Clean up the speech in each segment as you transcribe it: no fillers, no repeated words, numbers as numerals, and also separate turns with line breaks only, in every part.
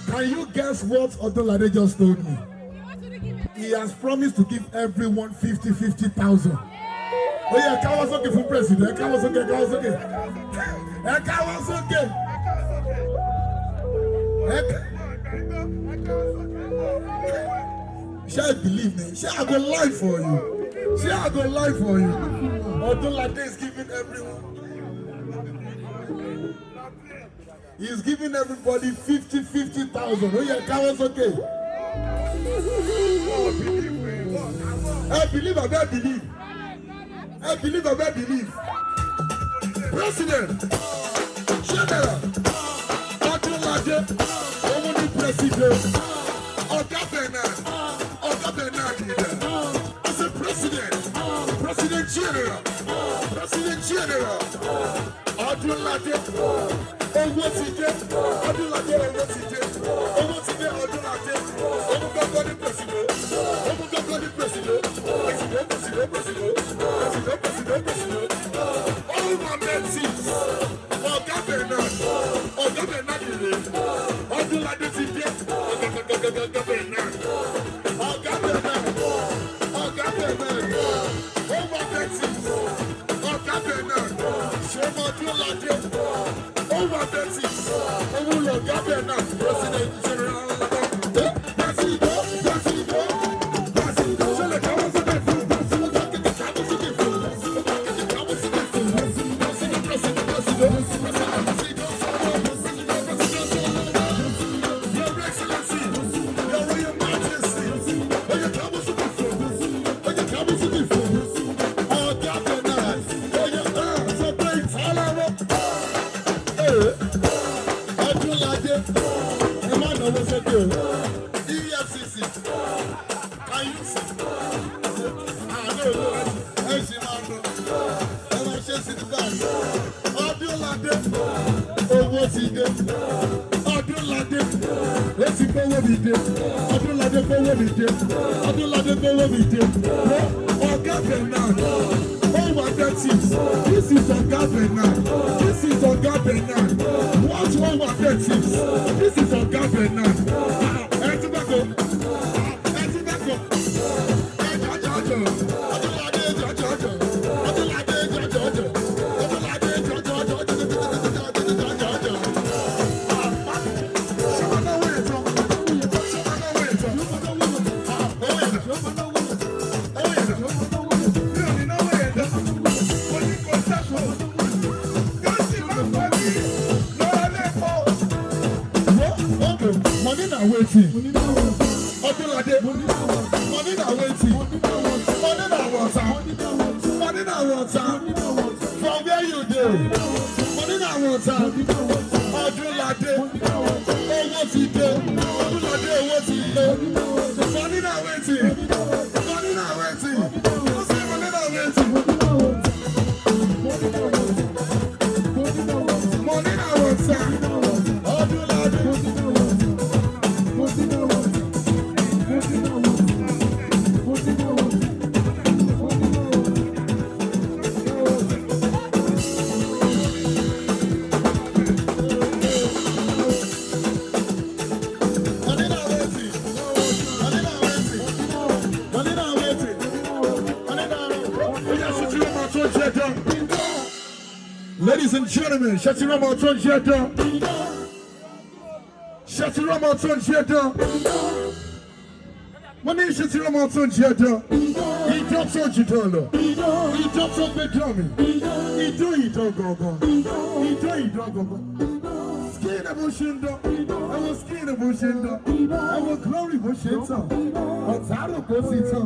Can you guess what Odolade just told me? He has promised to give everyone 50,000. Oh yeah, Kawasoke for president. Kawasoke. Shall believe me? Shall go live for you? Shall go live for you? Odolade is giving everyone. He's giving everybody 50,000. Oh yeah, Kawasoke. I believe. President, General, Odolade, Omoni President, Oga Bernard leader. I said President General, Odolade, owó ti dé, Odolade, all my mentees, Oga Bernard leader, Odolade ti dé, Oga Bernard, all my mentees, Oga Bernard, Shema Odolade, all my mentees, Oga Bernard, President General. EFCC, can you see? Odolade, owó ti dé. Odolade, èsì gbówó mi dé. Odolade gbówó mi dé. Oga Bernard, all my mentees, this is Oga Bernard. Watch all my mentees, this is Oga Bernard. Money now waiting. Odolade, money now waiting. Money now water. From where you do? Money now water. Odolade, owó ti dé. Odolade, owó ti dé. Money now waiting. Money now waiting. Money now waiting. Money now water. Odolade. gentlemen, shut your mouth on Jetta. Shut your mouth on Jetta. My name is shut your mouth on Jetta. He drops on Jetta. He drops on Bedroom. He don't go. He don't go. Skin of Bushindo. I was skin of Bushindo. I was glory Bushindo. I'm tired of Bushindo.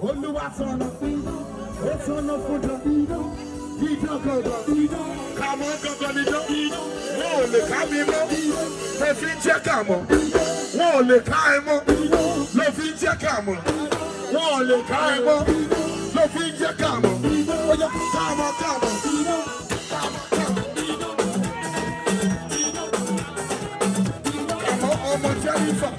Only what's on what's on the footer. He don't go. Come on, go. Whoa, the camera. The feature camera. Whoa, the camera. The feature camera. Whoa, the camera. The feature camera. Oh, yeah, come on. Jennifer.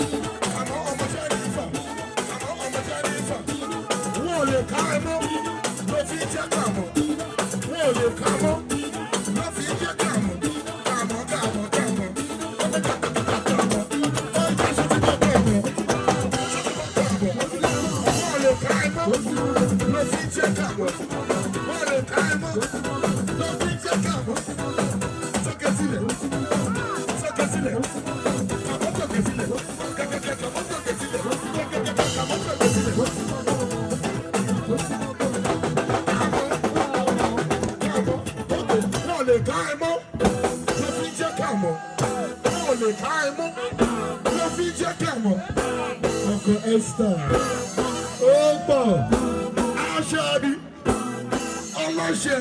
Whoa, the camera. The feature camera. Whoa, the camera. The feature camera. Come on. Uncle Esther. Opa. Ashabi. Olashe.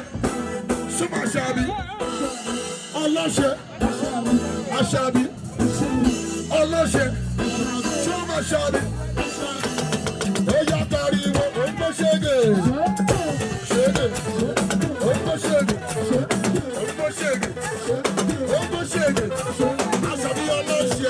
Suma Shabi. Olashe. Ashabi. Olashe. Suma Shabi. Oya Tariwo. Opa Shege. Shege. Opa Shege. Opa Shege. Opa Shege. Ashabi Olashe.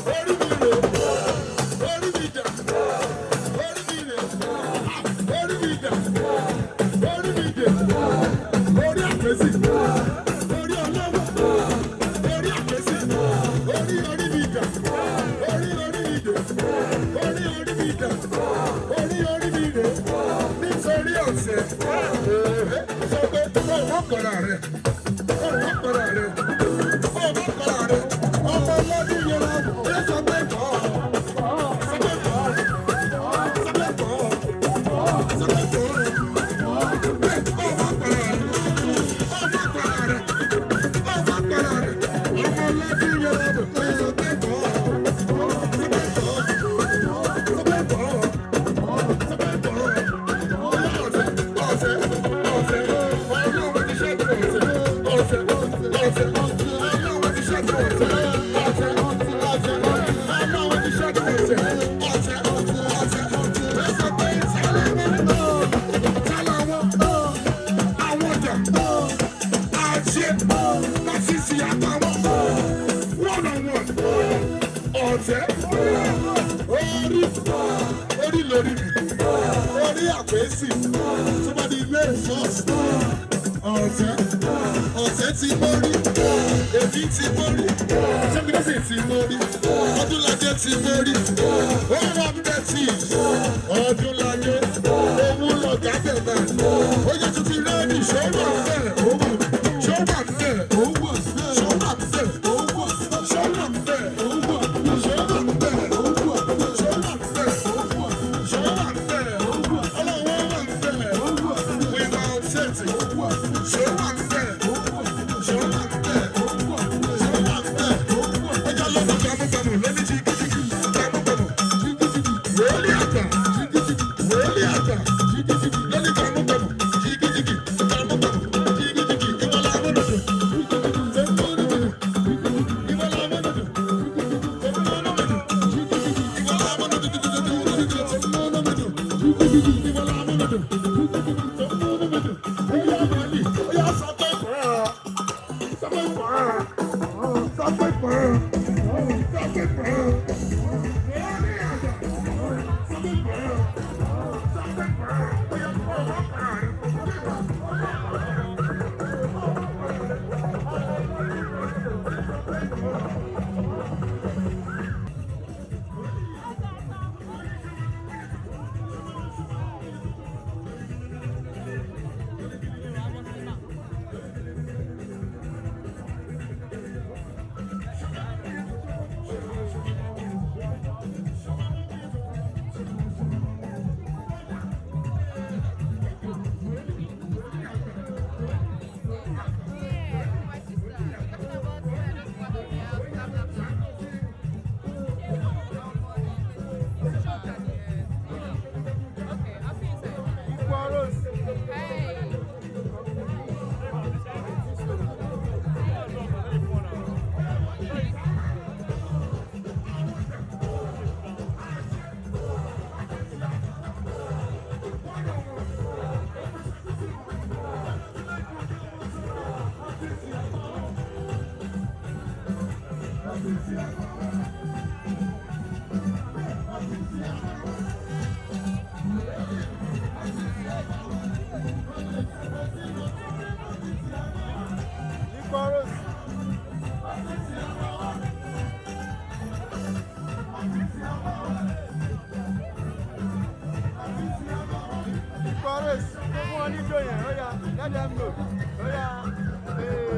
What
ọ̀tẹ̀. Sọ pé ó wọ́n kọ̀ra rẹ̀. Ó wọ́n kọ̀ra rẹ̀. Ó wọ́n kọ̀ra rẹ̀. Ọmọ ọlọ́dún yẹn lọ. Ẹ sọ pé kọ́. Sọ pé kọ́. Sọ pé kọ́. Sọ pé kọ́. Ó wọ́n kọ̀ra rẹ̀. Ó wọ́n kọ̀ra rẹ̀. Ó wọ́n kọ̀ra rẹ̀. Ọmọ ọlọ́dún yẹn lọ. Ẹ sọ pé kọ́. Orí lórí mi, orí àpèsì, somebody make first. Ọ̀tẹ̀ ti mórí, èmi ti mórí, sẹ́mídọ́sì ti mórí, Ọdúnládé ti mórí, ó wà bẹ́ẹ̀ tí Ọdúnládé, òun lọ̀gá bẹ̀rẹ̀, ó yẹ tuntun rẹ́ẹ̀dì, ṣọ́wọ́ bẹ́ẹ̀, ṣọ́wọ́ bẹ́ẹ̀, ṣọ́wọ́ bẹ́ẹ̀, ṣọ́wọ́ bẹ́ẹ̀, ṣọ́wọ́ bẹ́ẹ̀.
Let them know.